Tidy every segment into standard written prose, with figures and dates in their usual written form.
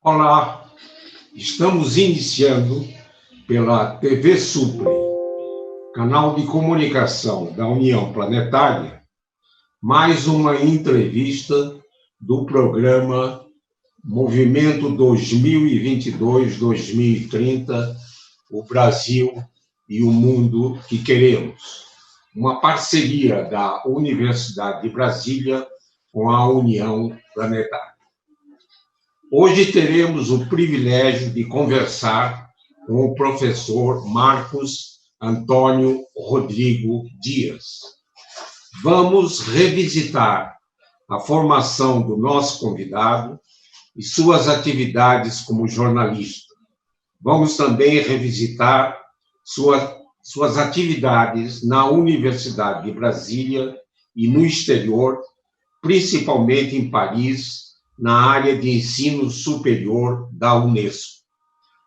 Olá, estamos iniciando pela TV Supre, canal de comunicação da União Planetária, mais uma entrevista do programa Movimento 2022-2030, o Brasil e o mundo que queremos, uma parceria da Universidade de Brasília com a União Planetária. Hoje teremos o privilégio de conversar com o professor Marcos Antônio Rodrigo Dias. Vamos revisitar a formação do nosso convidado e suas atividades como jornalista. Vamos também revisitar suas atividades na Universidade de Brasília e no exterior, principalmente em Paris, na área de ensino superior da Unesco.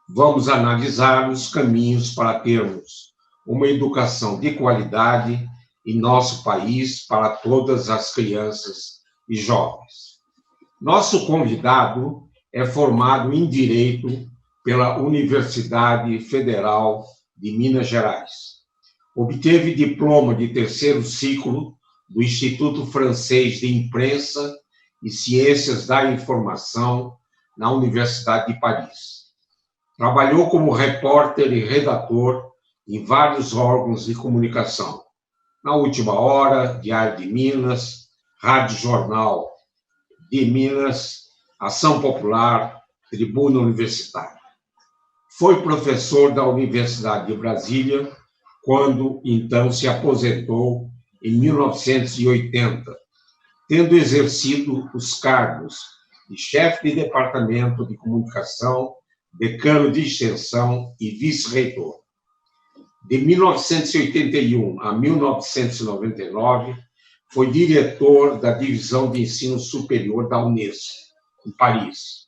Vamos analisar os caminhos para termos uma educação de qualidade em nosso país para todas as crianças e jovens. Nosso convidado é formado em Direito pela Universidade Federal de Minas Gerais. Obteve diploma de terceiro ciclo do Instituto Francês de Imprensa e Ciências da Informação na Universidade de Paris. Trabalhou como repórter e redator em vários órgãos de comunicação. Na Última Hora, Diário de Minas, Rádio Jornal de Minas, Ação Popular, Tribuna Universitária. Foi professor da Universidade de Brasília, quando então se aposentou em 1980, tendo exercido os cargos de chefe de departamento de comunicação, decano de extensão e vice-reitor. De 1981 a 1999, foi diretor da divisão de ensino superior da Unesco, em Paris,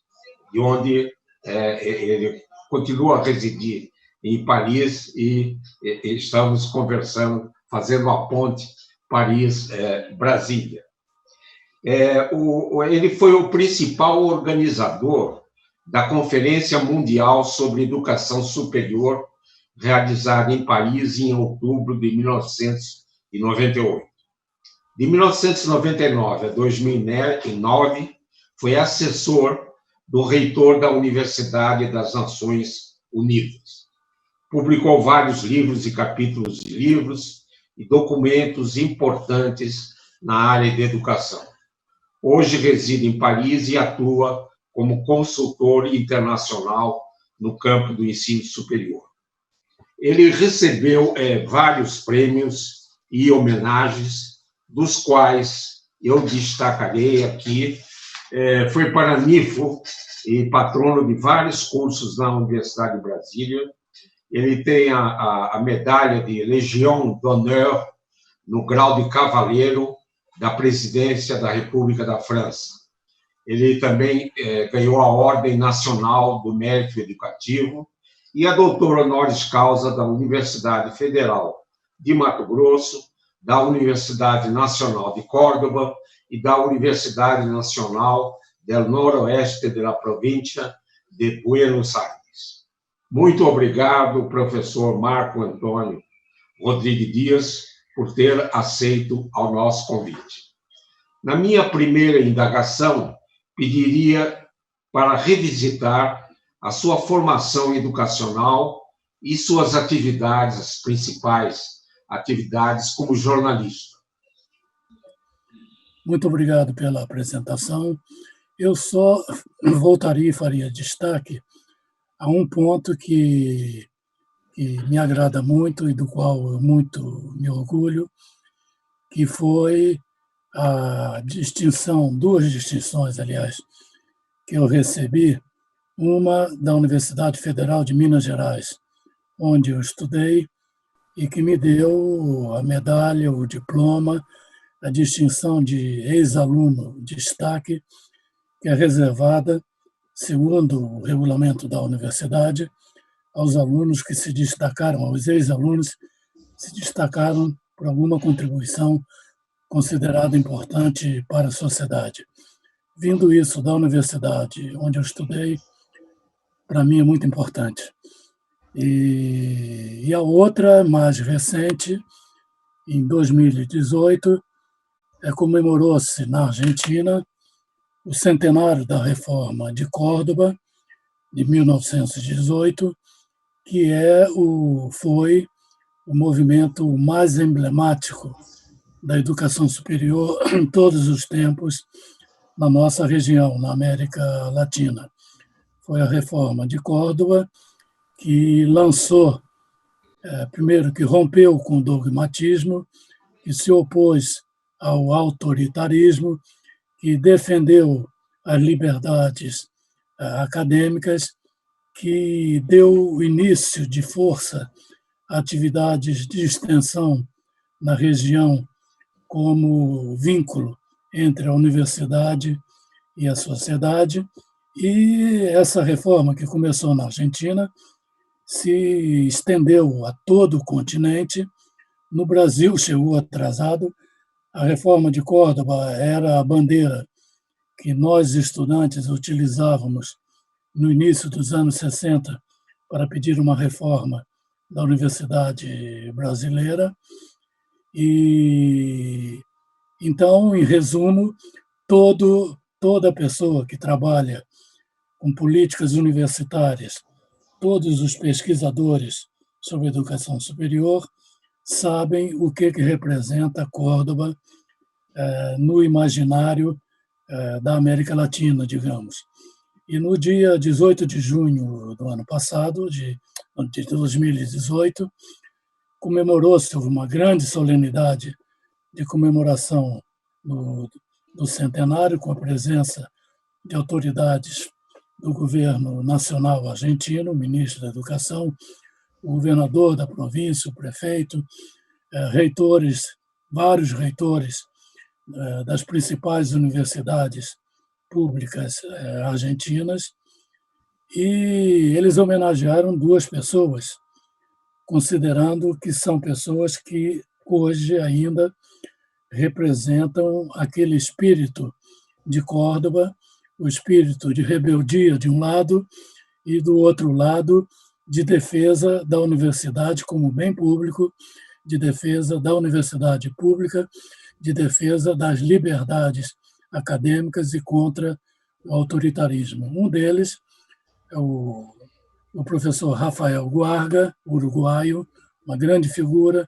de onde ele continua a residir em Paris e estamos conversando, fazendo a ponte Paris-Brasília. Ele foi o principal organizador da Conferência Mundial sobre Educação Superior, realizada em Paris em outubro de 1998. De 1999 a 2009, foi assessor do reitor da Universidade das Nações Unidas. Publicou vários livros e capítulos de livros e documentos importantes na área de educação. Hoje reside em Paris e atua como consultor internacional no campo do ensino superior. Ele recebeu vários prêmios e homenagens, dos quais eu destacarei aqui. Foi paraninfo e patrono de vários cursos na Universidade de Brasília. Ele tem a medalha de Legião d'Honneur no grau de cavaleiro da Presidência da República da França. Ele também ganhou a Ordem Nacional do Mérito Educativo e é doutor honoris causa da Universidade Federal de Mato Grosso, da Universidade Nacional de Córdoba e da Universidade Nacional del Noroeste da Província de Buenos Aires. Muito obrigado, professor Marco Antônio Rodrigues Dias, por ter aceito ao nosso convite. Na minha primeira indagação, pediria para revisitar a sua formação educacional e suas atividades, as principais atividades como jornalista. Muito obrigado pela apresentação. Eu só voltaria e faria destaque a um ponto que me agrada muito e do qual eu muito me orgulho, que foi a distinção, duas distinções, aliás, que eu recebi, uma da Universidade Federal de Minas Gerais, onde eu estudei, e que me deu a medalha, o diploma, a distinção de ex-aluno de destaque, que é reservada, segundo o regulamento da universidade, aos alunos que se destacaram, aos ex-alunos que se destacaram por alguma contribuição considerada importante para a sociedade. Vindo isso da universidade onde eu estudei, para mim é muito importante. E a outra, mais recente, em 2018, comemorou-se na Argentina o centenário da Reforma de Córdoba, de 1918, que foi o movimento mais emblemático da educação superior em todos os tempos na nossa região, na América Latina. Foi a Reforma de Córdoba que lançou, primeiro, que rompeu com o dogmatismo, que se opôs ao autoritarismo, que defendeu as liberdades acadêmicas, que deu início de força a atividades de extensão na região como vínculo entre a universidade e a sociedade. E essa reforma, que começou na Argentina, se estendeu a todo o continente. No Brasil, chegou atrasado. A Reforma de Córdoba era a bandeira que nós, estudantes, utilizávamos no início dos anos 60 para pedir uma reforma da universidade brasileira. E então, em resumo, toda pessoa que trabalha com políticas universitárias, todos os pesquisadores sobre educação superior sabem o que representa Córdoba no imaginário da América Latina, digamos. E no dia 18 de junho do ano passado, de 2018, comemorou-se uma grande solenidade de comemoração do centenário, com a presença de autoridades do governo nacional argentino, o ministro da Educação, o governador da província, o prefeito, reitores, vários reitores das principais universidades públicas argentinas, e eles homenagearam duas pessoas, considerando que são pessoas que hoje ainda representam aquele espírito de Córdoba, o espírito de rebeldia de um lado e, do outro lado, de defesa da universidade como bem público, de defesa da universidade pública, de defesa das liberdades acadêmicas e contra o autoritarismo. Um deles é o professor Rafael Guarga, uruguaio, uma grande figura,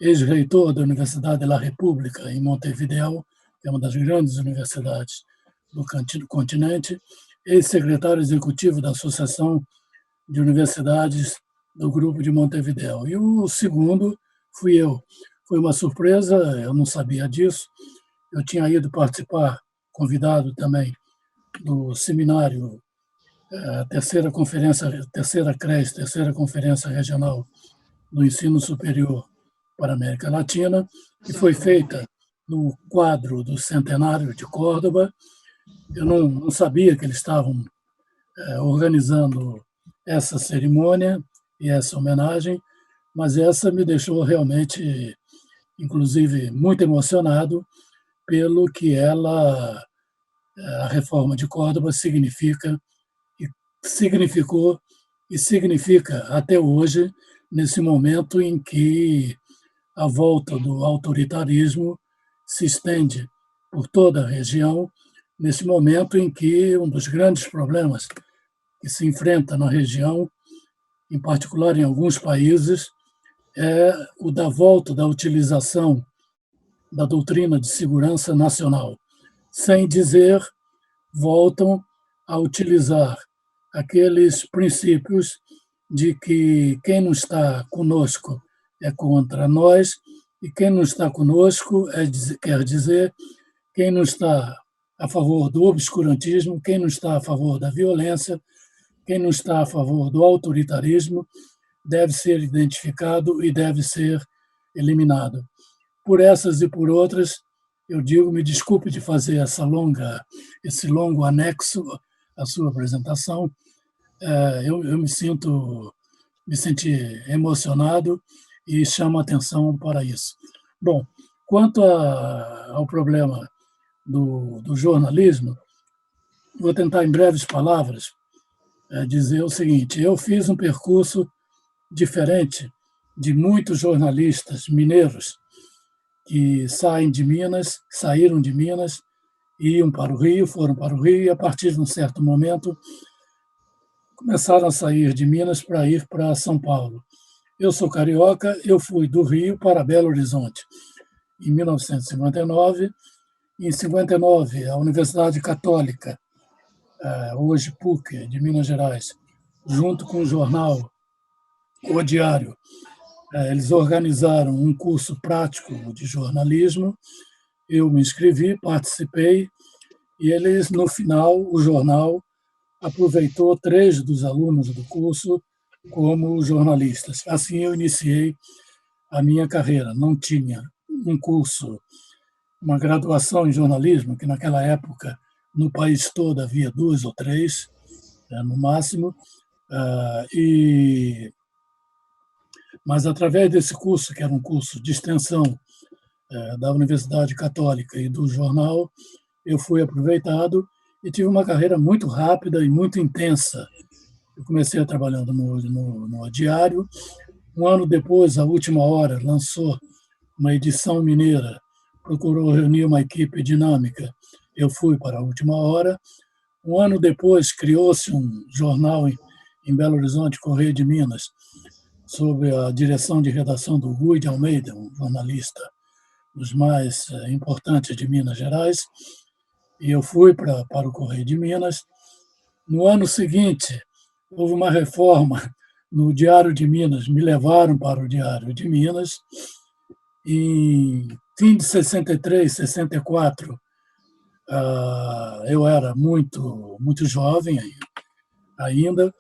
ex-reitor da Universidade de La República, em Montevideo, que é uma das grandes universidades do continente, ex-secretário executivo da Associação de Universidades do Grupo de Montevideo. E o segundo fui eu. Foi uma surpresa, eu não sabia disso. Eu tinha ido participar, convidado também, do seminário terceira CRES, Terceira Conferência Regional do Ensino Superior para a América Latina, que foi feita no quadro do centenário de Córdoba. Eu não sabia que eles estavam organizando essa cerimônia e essa homenagem, mas essa me deixou realmente, inclusive, muito emocionado pelo que a Reforma de Córdoba significou e significa até hoje, nesse momento em que a volta do autoritarismo se estende por toda a região, nesse momento em que um dos grandes problemas que se enfrenta na região, em particular em alguns países, é o da volta da utilização da doutrina de segurança nacional. Sem dizer, voltam a utilizar aqueles princípios de que quem não está conosco é contra nós, e quem não está conosco quer dizer quem não está a favor do obscurantismo, quem não está a favor da violência, quem não está a favor do autoritarismo, deve ser identificado e deve ser eliminado. Por essas e por outras, eu digo, me desculpe de fazer esse longo anexo à sua apresentação. Eu me senti emocionado e chamo a atenção para isso. Bom, quanto ao problema do jornalismo, vou tentar, em breves palavras, dizer o seguinte: eu fiz um percurso diferente de muitos jornalistas mineiros que saíram de Minas, iam para o Rio, foram para o Rio e, a partir de um certo momento, começaram a sair de Minas para ir para São Paulo. Eu sou carioca, eu fui do Rio para Belo Horizonte em 1959. Em 59, a Universidade Católica, hoje PUC, de Minas Gerais, junto com o jornal O Diário, eles organizaram um curso prático de jornalismo. Eu me inscrevi, participei, e eles, no final, o jornal aproveitou 3 dos alunos do curso como jornalistas. Assim eu iniciei a minha carreira. Não tinha um curso, uma graduação em jornalismo, que naquela época no país todo havia 2 ou 3, no máximo, mas através desse curso, que era um curso de extensão da Universidade Católica e do jornal, eu fui aproveitado e tive uma carreira muito rápida e muito intensa. Eu comecei trabalhando no Diário. Um ano depois, a Última Hora lançou uma edição mineira, procurou reunir uma equipe dinâmica. Eu fui para a Última Hora. Um ano depois, criou-se um jornal em Belo Horizonte, Correio de Minas, sob a direção de redação do Rui de Almeida, um jornalista dos mais importantes de Minas Gerais, e eu fui para o Correio de Minas. No ano seguinte, houve uma reforma no Diário de Minas, me levaram para o Diário de Minas. Em fim de 63, 64, eu era muito jovem ainda.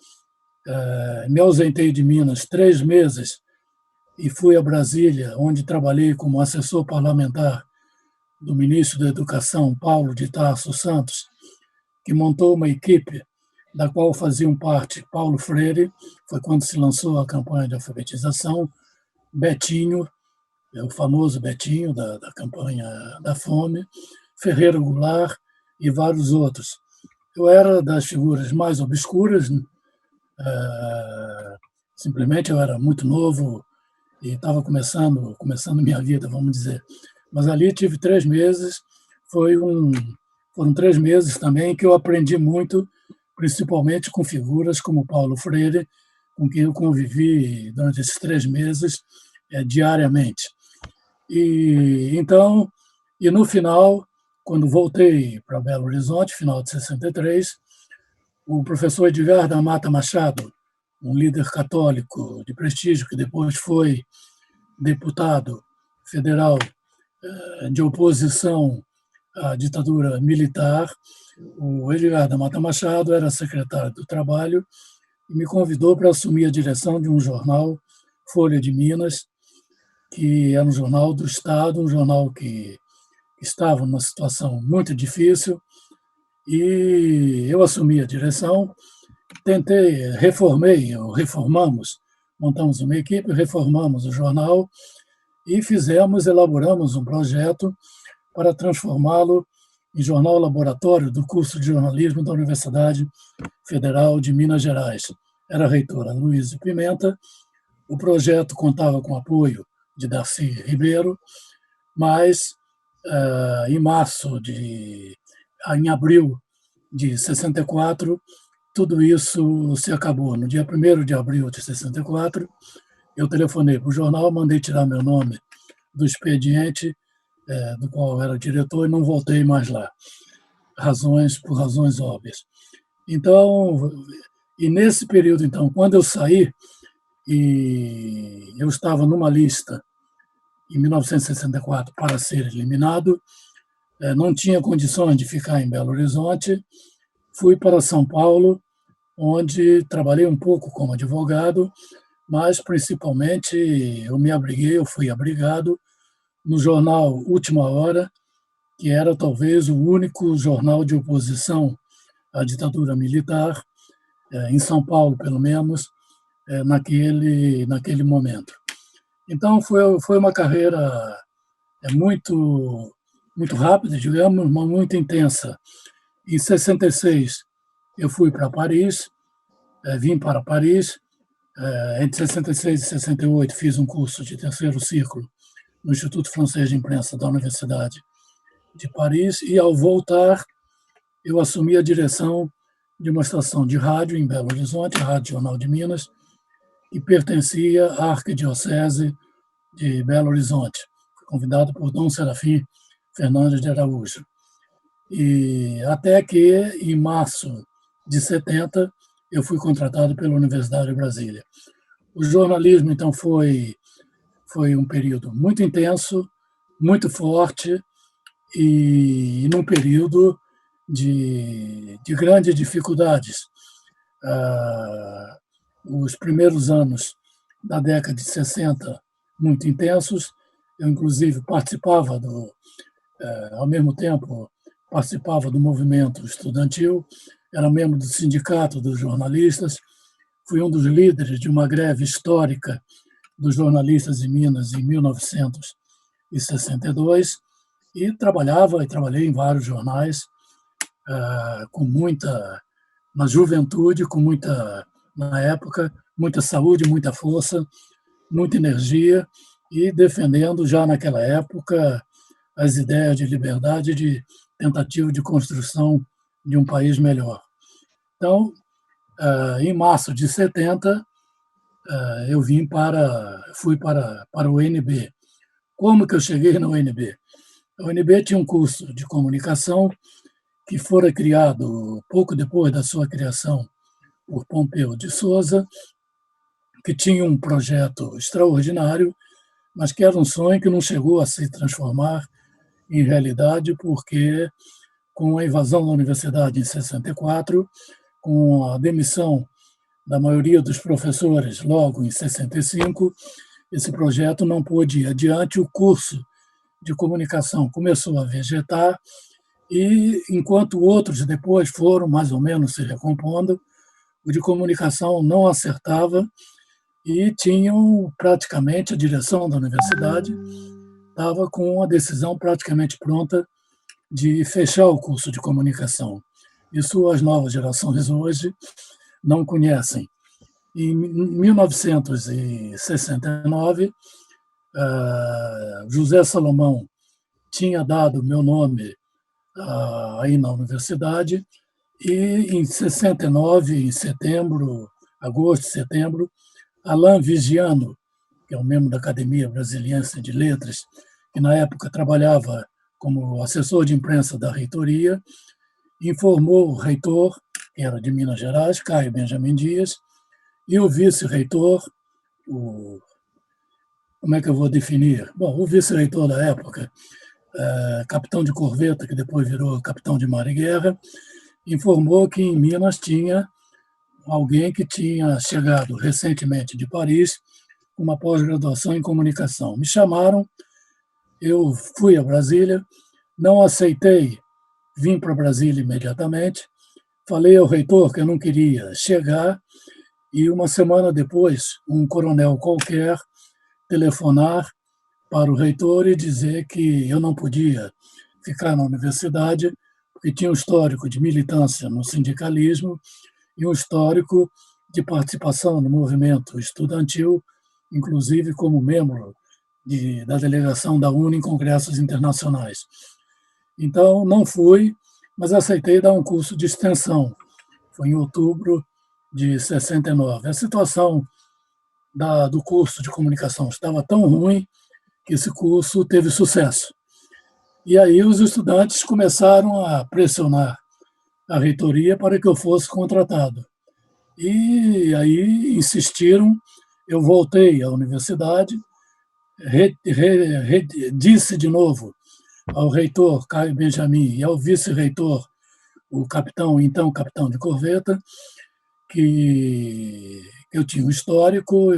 Me ausentei de Minas 3 meses e fui a Brasília, onde trabalhei como assessor parlamentar do ministro da Educação, Paulo de Tarso Santos, que montou uma equipe da qual faziam parte Paulo Freire, foi quando se lançou a campanha de alfabetização, Betinho, o famoso Betinho da campanha da fome, Ferreira Goulart e vários outros. Eu era das figuras mais obscuras, simplesmente eu era muito novo e estava começando minha vida, vamos dizer. Mas ali tive 3 meses, foram 3 meses também que eu aprendi muito, principalmente com figuras como Paulo Freire, com quem eu convivi durante esses 3 meses diariamente. E no final, quando voltei para Belo Horizonte, final de 63, o professor Edgar da Mata Machado, um líder católico de prestígio, que depois foi deputado federal de oposição à ditadura militar, o Edgar da Mata Machado era secretário do Trabalho e me convidou para assumir a direção de um jornal, Folha de Minas, que era um jornal do Estado, um jornal que estava numa situação muito difícil, e eu assumi a direção, reformamos, montamos uma equipe, reformamos o jornal e elaboramos um projeto para transformá-lo em jornal laboratório do curso de jornalismo da Universidade Federal de Minas Gerais. Era a reitora Luísa Pimenta. O projeto contava com o apoio de Darcy Ribeiro, mas em abril de 64, tudo isso se acabou. No dia 1º de abril de 64, eu telefonei para o jornal, mandei tirar meu nome do expediente, do qual eu era diretor, e não voltei mais lá, por razões óbvias. Então, e nesse período, então, quando eu saí, e eu estava numa lista, em 1964, para ser eliminado, não tinha condições de ficar em Belo Horizonte, fui para São Paulo, onde trabalhei um pouco como advogado, mas principalmente eu fui abrigado no jornal Última Hora, que era talvez o único jornal de oposição à ditadura militar, em São Paulo, pelo menos, naquele momento. Então, foi uma carreira muito rápida, digamos, mas muito intensa. Em 66, eu fui para Paris, vim para Paris. Entre 66 e 68 fiz um curso de terceiro ciclo no Instituto Francês de Imprensa da Universidade de Paris, e ao voltar eu assumi a direção de uma estação de rádio em Belo Horizonte, a Rádio Jornal de Minas, que pertencia à Arquidiocese de Belo Horizonte. Fui convidado por Dom Serafim Fernandes de Araújo. E até que, em março de 70, eu fui contratado pela Universidade de Brasília. O jornalismo, então, foi um período muito intenso, muito forte, e num período de grandes dificuldades. Os primeiros anos da década de 60, muito intensos. Eu, inclusive, participava ao mesmo tempo, participava do movimento estudantil, era membro do Sindicato dos Jornalistas, fui um dos líderes de uma greve histórica dos jornalistas em Minas em 1962, e trabalhei em vários jornais, na juventude, na época, muita saúde, muita força, muita energia, e defendendo já naquela época as ideias de liberdade, de tentativa de construção de um país melhor. Então, em março de 70, eu fui para o UNB. Como que eu cheguei na UNB? A UNB tinha um curso de comunicação que fora criado pouco depois da sua criação por Pompeu de Souza, que tinha um projeto extraordinário, mas que era um sonho que não chegou a se transformar em realidade, porque com a invasão da universidade em 64, com a demissão da maioria dos professores logo em 65, esse projeto não pôde ir adiante. O curso de comunicação começou a vegetar, e enquanto outros depois foram mais ou menos se recompondo, o de comunicação não acertava, e tinham praticamente a direção da universidade estava com a decisão praticamente pronta de fechar o curso de comunicação. Isso as novas gerações hoje não conhecem. Em 1969, José Salomão tinha dado meu nome aí na universidade, e em 69, em agosto, setembro, Alain Vigiano, que é um membro da Academia Brasiliense de Letras, que na época trabalhava como assessor de imprensa da reitoria, informou o reitor, que era de Minas Gerais, Caio Benjamin Dias, e o vice-reitor, como é que eu vou definir? Bom, o vice-reitor da época, capitão de corveta, que depois virou capitão de mar e guerra, informou que em Minas tinha alguém que tinha chegado recentemente de Paris, com uma pós-graduação em comunicação. Me chamaram, eu fui a Brasília, não aceitei, vim para Brasília imediatamente, falei ao reitor que eu não queria chegar, e uma semana depois, um coronel qualquer telefonar para o reitor e dizer que eu não podia ficar na universidade, porque tinha um histórico de militância no sindicalismo e um histórico de participação no movimento estudantil, inclusive como membro da delegação da UNE em congressos internacionais. Então, não fui, mas aceitei dar um curso de extensão. Foi em outubro de 69. A situação do curso de comunicação estava tão ruim que esse curso teve sucesso. E aí os estudantes começaram a pressionar a reitoria para que eu fosse contratado. E aí insistiram, eu voltei à universidade, disse de novo ao reitor Caio Benjamin e ao vice-reitor, então capitão de corveta, que eu tinha um histórico,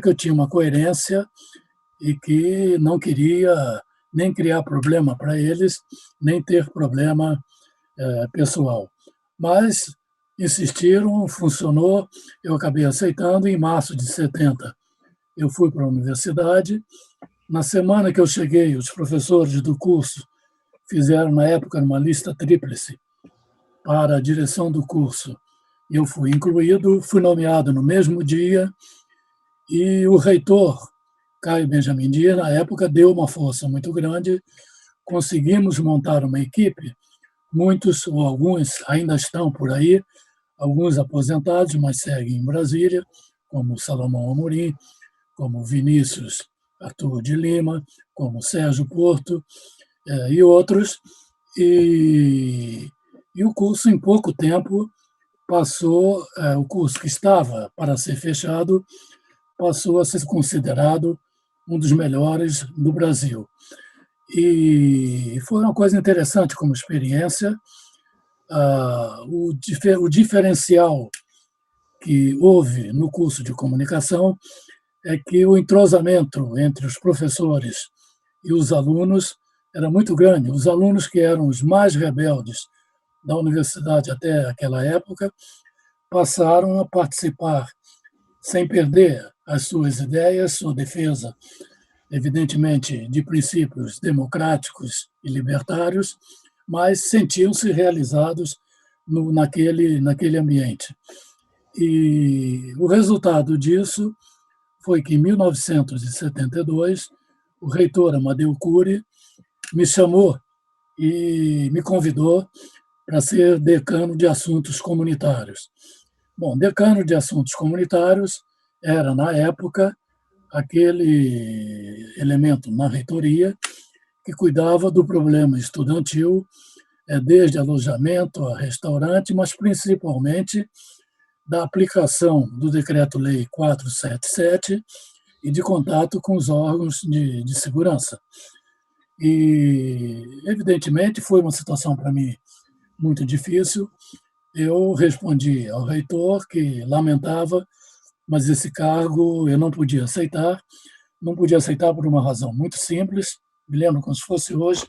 eu tinha uma coerência e que não queria nem criar problema para eles, nem ter problema pessoal. Mas insistiram, funcionou, eu acabei aceitando. Em março de 70, eu fui para a universidade. Na semana que eu cheguei, os professores do curso fizeram, na época, uma lista tríplice para a direção do curso. Eu fui incluído, fui nomeado no mesmo dia, e o reitor, Caio Benjamin Dias, na época, deu uma força muito grande. Conseguimos montar uma equipe, muitos ou alguns ainda estão por aí, alguns aposentados, mas seguem em Brasília, como Salomão Amorim, como Vinícius Arthur de Lima, como Sérgio Porto e outros. E o curso, em pouco tempo, passou, o curso que estava para ser fechado, passou a ser considerado um dos melhores do Brasil. E foi uma coisa interessante como experiência. O diferencial que houve no curso de comunicação é que o entrosamento entre os professores e os alunos era muito grande. Os alunos, que eram os mais rebeldes da universidade até aquela época, passaram a participar sem perder as suas ideias, sua defesa, evidentemente, de princípios democráticos e libertários, mas sentiam-se realizados naquele ambiente. E o resultado disso foi que, em 1972, o reitor Amadeu Cury me chamou e me convidou para ser decano de assuntos comunitários. Bom, decano de assuntos comunitários era, na época, aquele elemento na reitoria que cuidava do problema estudantil, desde alojamento a restaurante, mas principalmente da aplicação do Decreto-Lei 477 e de contato com os órgãos de segurança. E, evidentemente, foi uma situação para mim muito difícil. Eu respondi ao reitor que lamentava, mas esse cargo eu não podia aceitar. Não podia aceitar por uma razão muito simples. Me lembro como se fosse hoje,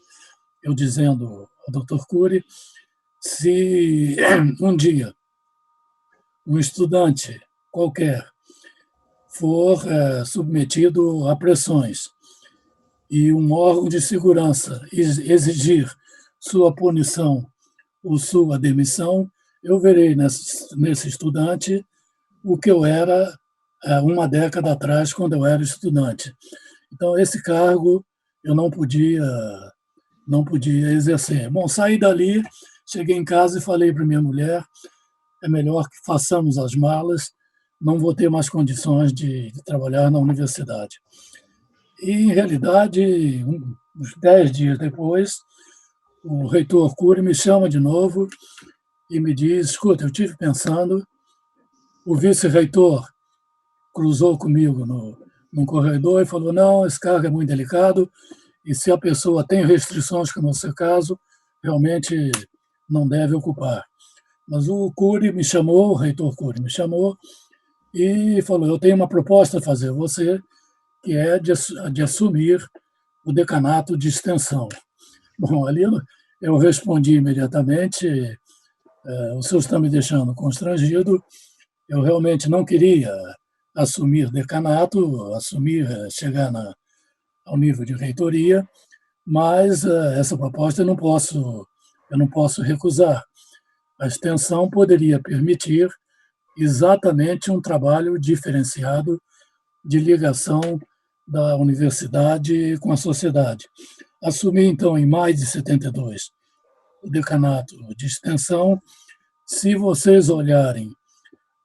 eu dizendo ao Dr. Cury, se um dia um estudante qualquer for submetido a pressões e um órgão de segurança exigir sua punição ou sua demissão, eu verei nesse estudante o que eu era uma década atrás, quando eu era estudante. Então, esse cargo eu não podia exercer. Bom, saí dali, cheguei em casa e falei para minha mulher: é melhor que façamos as malas, não vou ter mais condições de trabalhar na universidade. E, em realidade, uns 10 dias depois, o reitor Cury me chama de novo e me diz: escuta, eu estive pensando, o vice-reitor cruzou comigo num corredor e falou: não, esse cargo é muito delicado, e se a pessoa tem restrições, como é o seu caso, realmente não deve ocupar. Mas o Cury me chamou, o reitor Cury me chamou e falou: eu tenho uma proposta a fazer a você, que é de assumir o decanato de extensão. Bom, ali eu respondi imediatamente: o senhor está me deixando constrangido, eu realmente não queria assumir decanato, chegar ao nível de reitoria, mas essa proposta eu não posso recusar. A extensão poderia permitir exatamente um trabalho diferenciado de ligação da universidade com a sociedade. Assumi, então, em maio de 72, o decanato de extensão. Se vocês olharem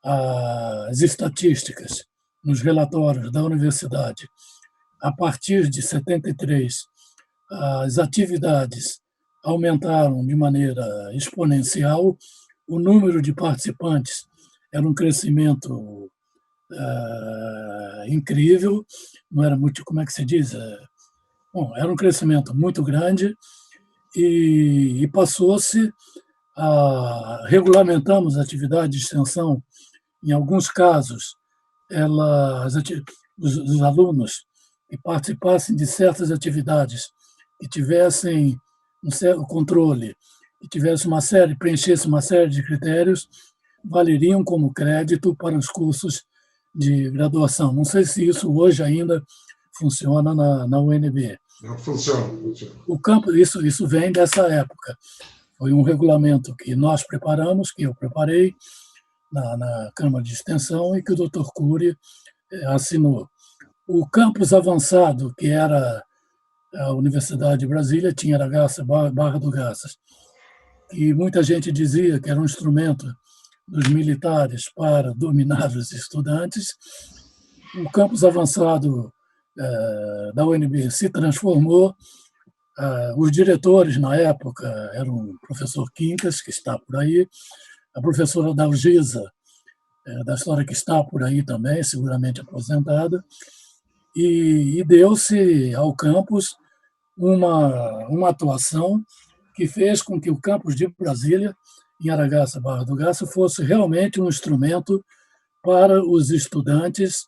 as estatísticas nos relatórios da universidade, a partir de 73, as atividades aumentaram de maneira exponencial, o número de participantes era um crescimento incrível, não era muito, como é que se diz? Bom, era um crescimento muito grande e passou-se regulamentamos a atividade de extensão. Em alguns casos, os alunos que participassem de certas atividades, que tivessem um certo controle, que preenchesse uma série de critérios, valeriam como crédito para os cursos de graduação. Não sei se isso hoje ainda funciona na UNB. Não funciona. O campo, isso vem dessa época. Foi um regulamento que nós preparamos, que eu preparei na Câmara de Extensão e que o Dr. Cury assinou. O campus avançado, que era a Universidade de Brasília, tinha Barra do Garças, que muita gente dizia que era um instrumento dos militares para dominar os estudantes. O campus avançado da UNB se transformou. Os diretores, na época, eram o professor Quincas, que está por aí, a professora Dalgisa, da História, que está por aí também, seguramente aposentada, e deu-se ao campus uma atuação que fez com que o campus de Brasília, em Aragaça, Barra do Garça, fosse realmente um instrumento para os estudantes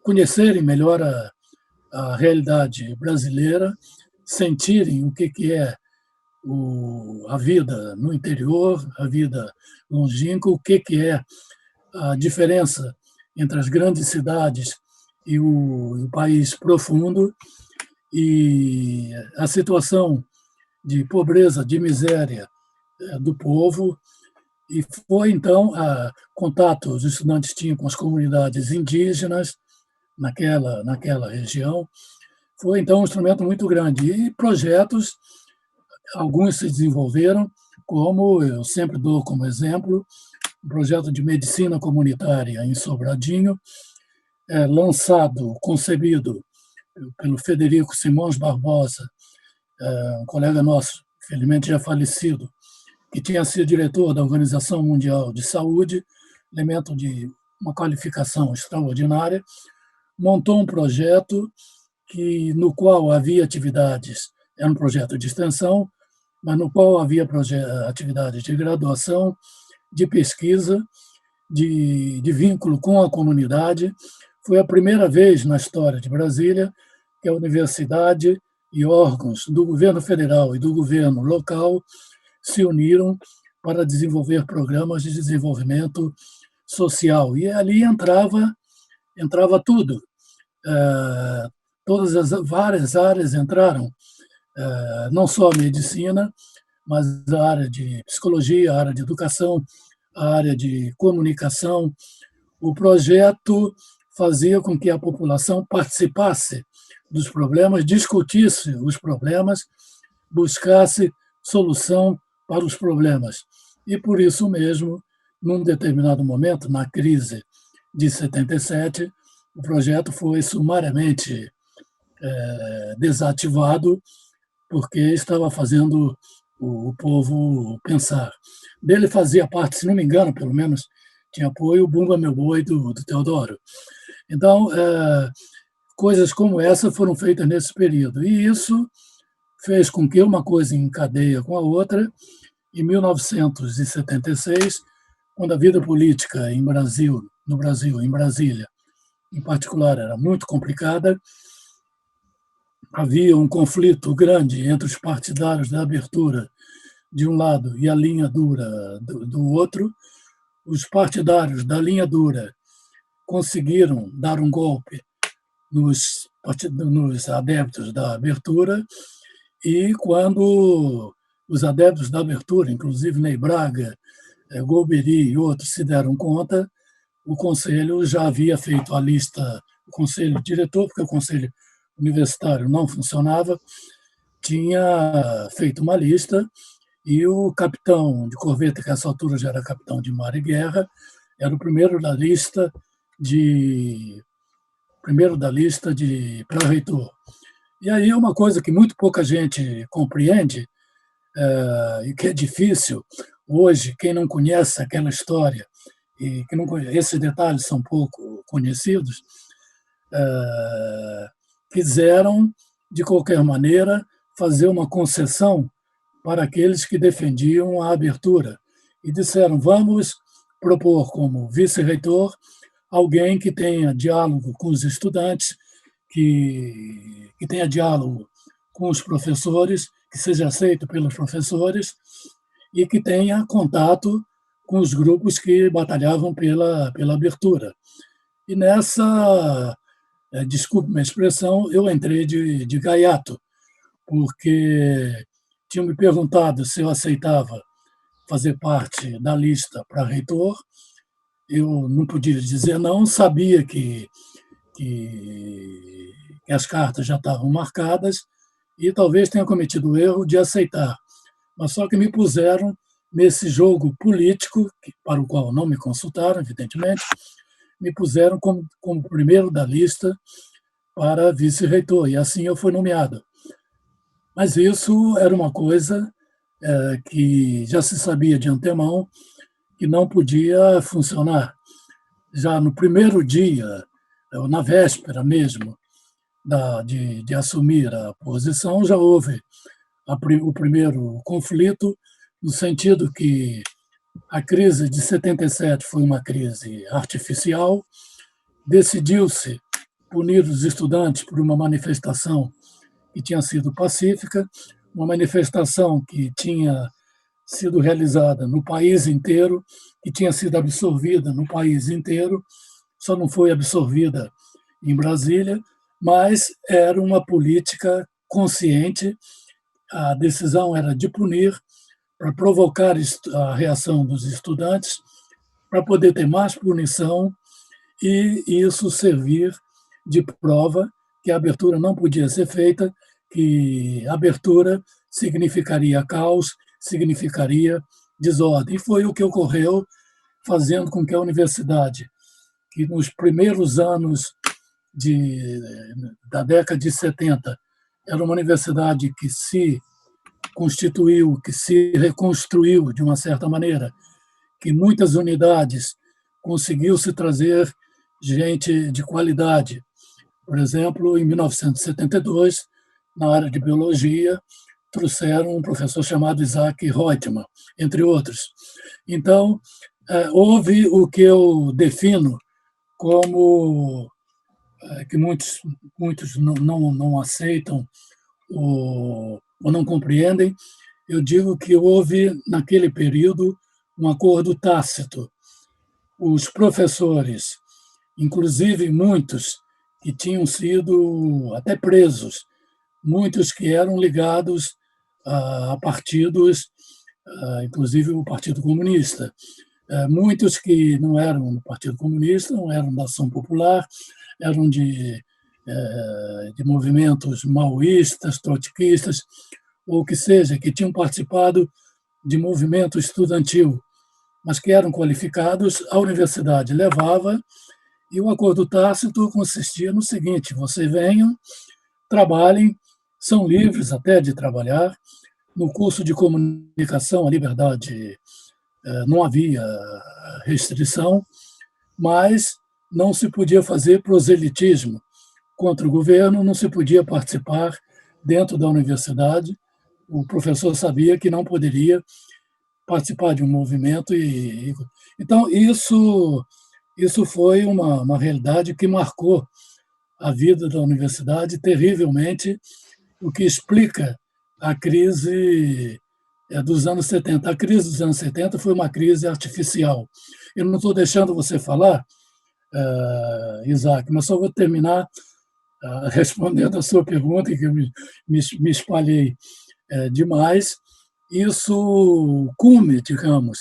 conhecerem melhor a realidade brasileira, sentirem o que é a vida no interior, a vida longínqua, o que é a diferença entre as grandes cidades e o país profundo, e a situação de pobreza, de miséria do povo. E foi, então, contato os estudantes tinham com as comunidades indígenas naquela região. Foi, então, um instrumento muito grande. E projetos, alguns se desenvolveram, como eu sempre dou como exemplo, um projeto de medicina comunitária em Sobradinho, concebido pelo Federico Simões Barbosa, um colega nosso, felizmente já falecido, que tinha sido diretor da Organização Mundial de Saúde, elemento de uma qualificação extraordinária, montou um projeto no qual havia atividades, era um projeto de extensão, mas no qual havia atividades de graduação, de pesquisa, de vínculo com a comunidade. Foi a primeira vez na história de Brasília que a universidade e órgãos do governo federal e do governo local se uniram para desenvolver programas de desenvolvimento social. E ali entrava tudo. Todas as várias áreas entraram, não só a medicina, mas a área de psicologia, a área de educação, a área de comunicação. O projeto fazia com que a população participasse dos problemas, discutisse os problemas, buscasse solução para os problemas. E, por isso mesmo, num determinado momento, na crise de 77, o projeto foi sumariamente desativado, porque estava fazendo o povo pensar. Dele fazia parte, se não me engano, pelo menos, tinha apoio o Bumba Meu Boi do Teodoro. Então, coisas como essa foram feitas nesse período. E isso fez com que uma coisa encadeia com a outra. Em 1976, quando a vida política em Brasília, em particular, era muito complicada, havia um conflito grande entre os partidários da abertura de um lado e a linha dura do outro. Os partidários da linha dura conseguiram dar um golpe nos adeptos da abertura, e quando os adeptos da abertura, inclusive Ney Braga, Golbery e outros, se deram conta, o Conselho já havia feito a lista, o Conselho diretor, porque o Conselho universitário não funcionava, tinha feito uma lista, e o capitão de corveta, que a essa altura já era capitão de mar e guerra, era o primeiro da lista para reitor. E aí uma coisa que muito pouca gente compreende, e que é difícil hoje, quem não conhece aquela história, e que não conhece, esses detalhes são pouco conhecidos, quiseram, de qualquer maneira, fazer uma concessão para aqueles que defendiam a abertura. E disseram, vamos propor como vice-reitor alguém que tenha diálogo com os estudantes, que tenha diálogo com os professores, que seja aceito pelos professores e que tenha contato com os grupos que batalhavam pela abertura. E nessa, desculpe minha expressão, eu entrei de gaiato, porque tinham me perguntado se eu aceitava fazer parte da lista para reitor. Eu não podia dizer não, sabia que, que as cartas já estavam marcadas e talvez tenha cometido o erro de aceitar. Mas só que me puseram nesse jogo político, para o qual não me consultaram, evidentemente, me puseram como primeiro da lista para vice-reitor, e assim eu fui nomeado. Mas isso era uma coisa que já se sabia de antemão que não podia funcionar. Já no primeiro dia, na véspera mesmo de assumir a posição, já houve o primeiro conflito, no sentido que a crise de 77 foi uma crise artificial, decidiu-se punir os estudantes por uma manifestação que tinha sido pacífica, uma manifestação que tinha sido realizada no país inteiro, que tinha sido absorvida no país inteiro, só não foi absorvida em Brasília, mas era uma política consciente. A decisão era de punir, para provocar a reação dos estudantes, para poder ter mais punição e isso servir de prova que a abertura não podia ser feita, que a abertura significaria caos, significaria desordem. E foi o que ocorreu, fazendo com que a universidade, que nos primeiros anos da década de 70 era uma universidade que se constituiu, que se reconstruiu de uma certa maneira, que muitas unidades conseguiu se trazer gente de qualidade. Por exemplo, em 1972, na área de biologia, trouxeram um professor chamado Isaac Reutemann, entre outros. Então, houve o que eu defino como que muitos não aceitam ou não compreendem. Eu digo que houve, naquele período, um acordo tácito. Os professores, inclusive muitos que tinham sido até presos, muitos que eram ligados a partidos, inclusive o Partido Comunista, muitos que não eram do Partido Comunista, não eram da Ação Popular, eram de movimentos maoístas, trotskistas, ou o que seja, que tinham participado de movimento estudantil, mas que eram qualificados, a universidade levava, e o acordo tácito consistia no seguinte: vocês venham, trabalhem, são livres até de trabalhar. No curso de comunicação, a liberdade não havia restrição, mas não se podia fazer proselitismo contra o governo, não se podia participar dentro da universidade. O professor sabia que não poderia participar de um movimento. Então, isso foi uma realidade que marcou a vida da universidade terrivelmente, o que explica a crise dos anos 70. A crise dos anos 70 foi uma crise artificial. Eu não estou deixando você falar, Isaac, mas só vou terminar respondendo a sua pergunta, que eu me espalhei demais. Isso, o cume, digamos,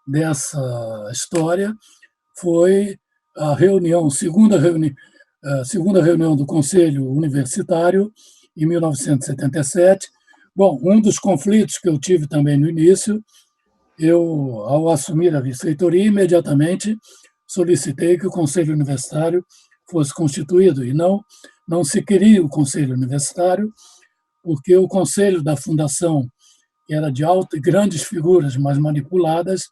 dessa história foi a segunda reunião do Conselho Universitário, em 1977. Bom, um dos conflitos que eu tive também no início, ao assumir a vice-reitoria, imediatamente solicitei que o Conselho Universitário fosse constituído, e não se queria o Conselho Universitário, porque o Conselho da Fundação, que era de grandes figuras, mas manipuladas,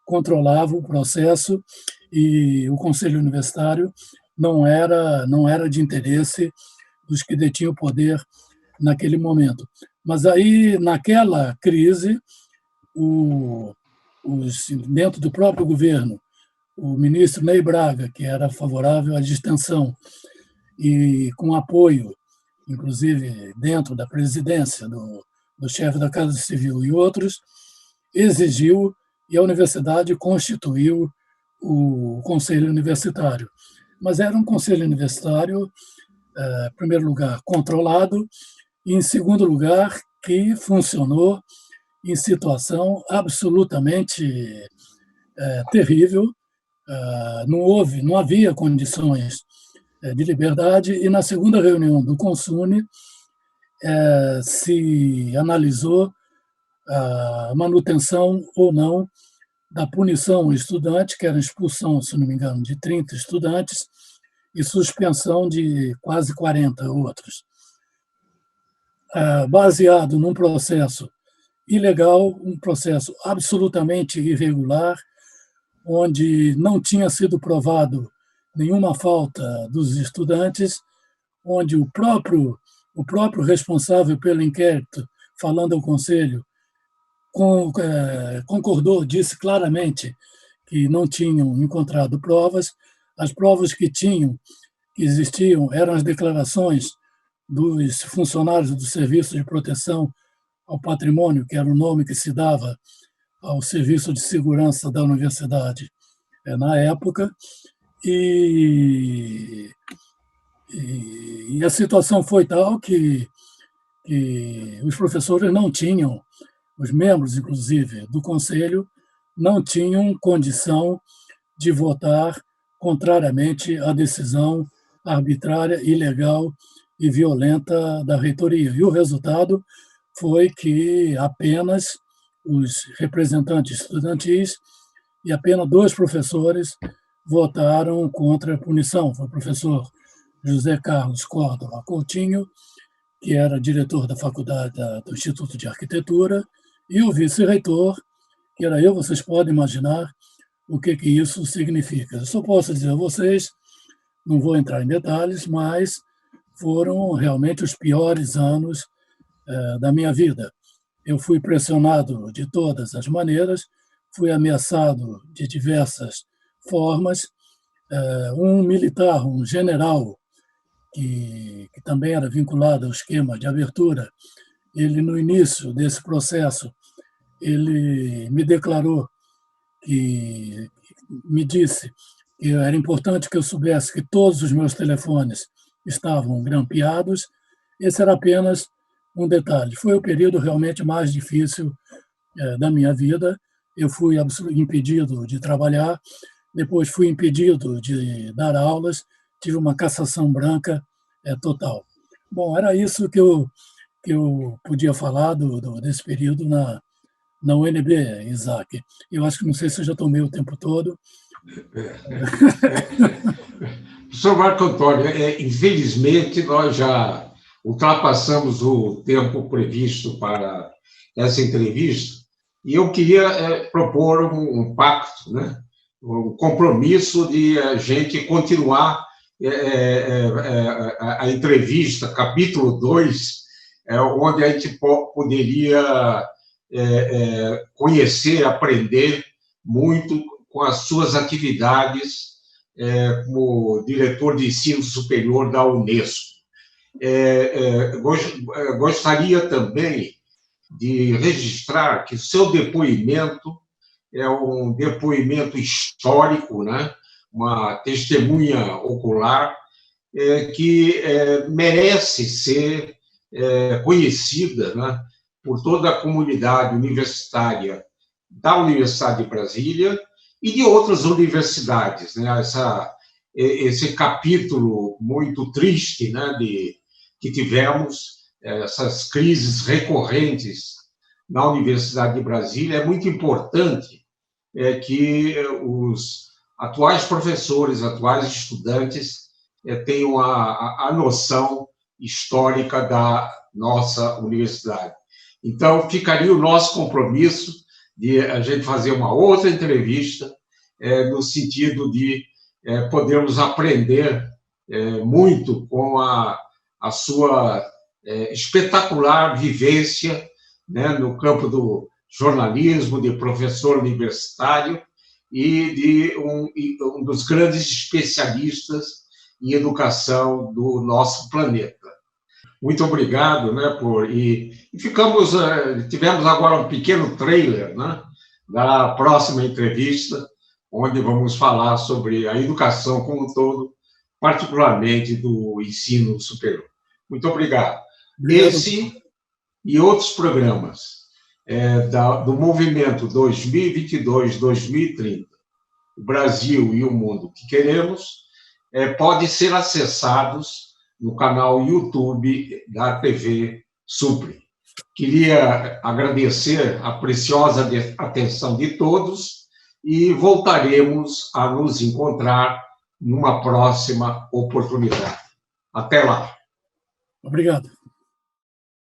controlava o processo, e o Conselho Universitário não era de interesse dos que detinham o poder naquele momento. Mas aí, naquela crise, dentro do próprio governo, o ministro Ney Braga, que era favorável à distensão, e com apoio, inclusive dentro da presidência do chefe da Casa Civil e outros, exigiu, e a universidade constituiu o Conselho Universitário. Mas era um conselho universitário, em primeiro lugar, controlado, e, em segundo lugar, que funcionou em situação absolutamente terrível. Não havia condições de liberdade, e na segunda reunião do Consune se analisou a manutenção ou não da punição ao estudante, que era expulsão, se não me engano, de 30 estudantes e suspensão de quase 40 outros, baseado num processo ilegal, um processo absolutamente irregular, onde não tinha sido provado nenhuma falta dos estudantes, onde o próprio responsável pelo inquérito, falando ao Conselho, concordou, disse claramente que não tinham encontrado provas. As provas que existiam, eram as declarações dos funcionários do Serviço de Proteção ao Patrimônio, que era o nome que se dava ao Serviço de Segurança da Universidade na época, e a situação foi tal que os professores não tinham, os membros, inclusive, do Conselho, não tinham condição de votar contrariamente à decisão arbitrária, ilegal e violenta da reitoria. E o resultado foi que apenas os representantes estudantis e apenas 2 professores votaram contra a punição. Foi o professor José Carlos Córdova Coutinho, que era diretor da faculdade do Instituto de Arquitetura, e o vice-reitor, que era eu. Vocês podem imaginar o que isso significa. Eu só posso dizer a vocês, não vou entrar em detalhes, mas foram realmente os piores anos da minha vida. Eu fui pressionado de todas as maneiras, fui ameaçado de diversas formas. Um militar, um general, que também era vinculado ao esquema de abertura, ele, no início desse processo, ele me declarou me disse que era importante que eu soubesse que todos os meus telefones estavam grampeados. Esse era apenas um detalhe. Foi o período realmente mais difícil da minha vida. Eu fui impedido de trabalhar, depois fui impedido de dar aulas, tive uma cassação branca total. Bom, era isso que eu podia falar desse período na UNB, Isaac. Eu acho que, não sei se eu já tomei o tempo todo. Professor Marco Antônio, infelizmente nós já ultrapassamos o tempo previsto para essa entrevista, e eu queria propor um pacto, né? Um compromisso de a gente continuar a entrevista, capítulo 2, onde a gente poderia conhecer, aprender muito com as suas atividades como diretor de ensino superior da Unesco. Gostaria também de registrar que o seu depoimento é um depoimento histórico, né? Uma testemunha ocular que merece ser conhecida, né, por toda a comunidade universitária da Universidade de Brasília e de outras universidades, né? Esse capítulo muito triste, né, que tivemos, essas crises recorrentes na Universidade de Brasília, é muito importante que os atuais professores, atuais estudantes tenham a noção histórica da nossa universidade. Então, ficaria o nosso compromisso de a gente fazer uma outra entrevista, no sentido de podermos aprender muito com a sua espetacular vivência, né, no campo do jornalismo, de professor universitário e de um dos grandes especialistas em educação do nosso planeta. Muito obrigado, né, tivemos agora um pequeno trailer, né, da próxima entrevista, onde vamos falar sobre a educação como um todo, particularmente do ensino superior. Muito obrigado. e outros programas do movimento 2022-2030, o Brasil e o Mundo que Queremos, podem ser acessados no canal YouTube da TV Supre. Queria agradecer a preciosa atenção de todos e voltaremos a nos encontrar numa próxima oportunidade. Até lá. Obrigado.